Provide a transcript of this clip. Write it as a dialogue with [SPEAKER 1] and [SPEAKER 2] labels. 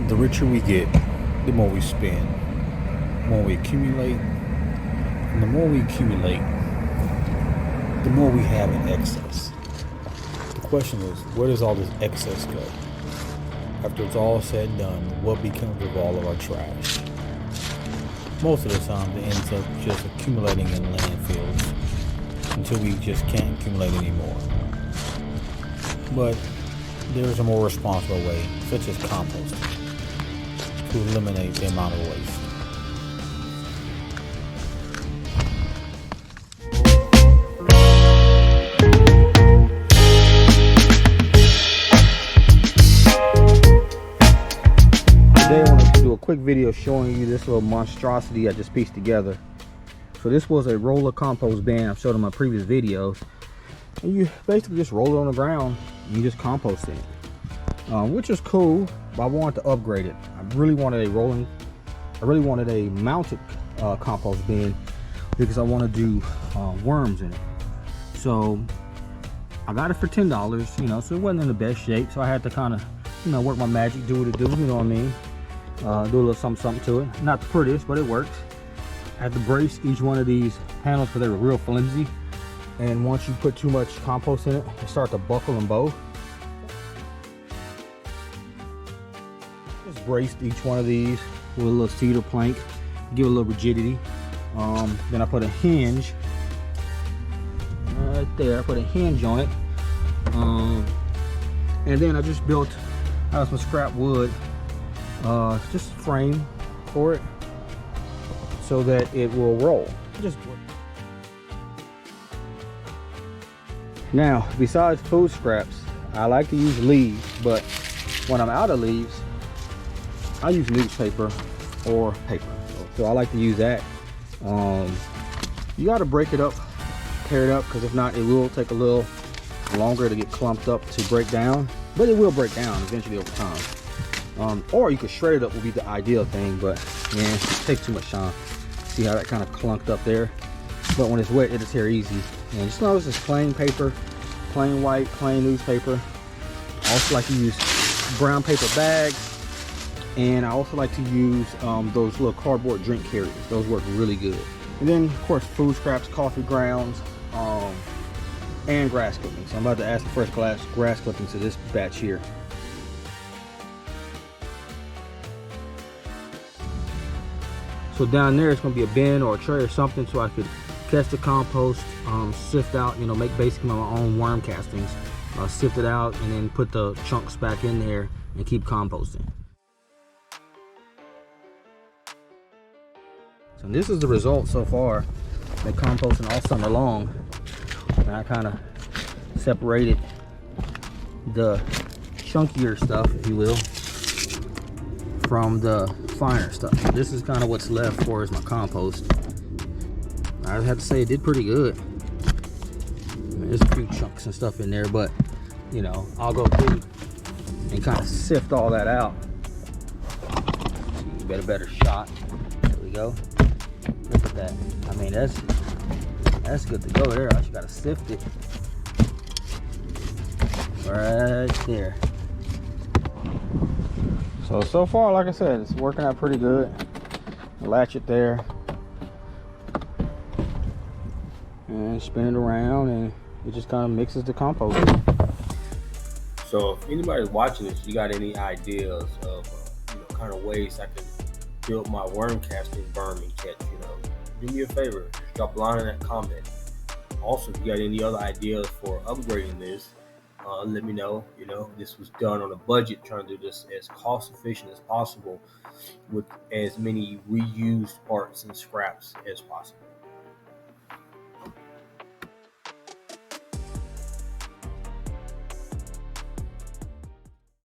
[SPEAKER 1] The richer we get, the more we spend, the more we accumulate, and the more we accumulate, the more we have in excess. The question is, where does all this excess go? After it's all said and done, what becomes of all of our trash? Most of the time, it ends up just accumulating in landfills until we just can't accumulate anymore. But there's a more responsible way, such as composting, to eliminate the amount of waste. Today I wanted to do a quick video showing you this little monstrosity I just pieced together. So this was a roller compost bin I've showed in my previous videos. And you basically just roll it on the ground and you just compost it. Which is cool, but I wanted to upgrade it. I really wanted a mounted compost bin because I want to do worms in it. So I got it for $10, you know, so it wasn't in the best shape. So I had to kind of, you know, work my magic, do what it do, you know what I mean? Do a little something to it. Not the prettiest, but it works. I had to brace each one of these panels because they were real flimsy. And once you put too much compost in it, it starts to buckle and bow. Just braced each one of these with a little cedar plank, give it a little rigidity. Then I put a hinge right there. I put a hinge on it. And then I just built out of some scrap wood, just a frame for it so that it will roll. Now, besides food scraps, I like to use leaves, but when I'm out of leaves, I use newspaper or paper. So I like to use that. You got to break it up, tear it up, because if not, it will take a little longer to get clumped up to break down, but it will break down eventually over time. Or you could shred it up would be the ideal thing, but man, it takes too much time. See how that kind of clunked up there? But when it's wet, it'll tear easy. And just notice it's plain paper, plain white, plain newspaper. I also like to use brown paper bags, and I also like to use those little cardboard drink carriers. Those work really good. And then of course food scraps, coffee grounds, and grass clippings. So I'm about to add the first grass clippings to this batch here. So down there it's going to be a bin or a tray or something so I could catch the compost, sift out, you know, make basically my own worm castings, sift it out and then put the chunks back in there and keep composting. So this is the result so far. Been composting all summer long, and I kind of separated the chunkier stuff, if you will, from the finer stuff. This is kind of what's left for is my compost. I have to say it did pretty good. I mean, there's a few chunks and stuff in there, but you know, I'll go through and kind of sift all that out. So you get a better shot. There we go. Look at that. I mean, that's good to go there. I just gotta sift it right there. So far, like I said, it's working out pretty good. Latch it there and spin it around, and it just kind of mixes the compost.
[SPEAKER 2] So if anybody's watching this, you got any ideas of kind of ways I can build my worm casting vermin catch, do me a favor, drop a line in that comment. Also, if you got any other ideas for upgrading this, let me know. This was done on a budget, trying to do this as cost efficient as possible with as many reused parts and scraps as possible.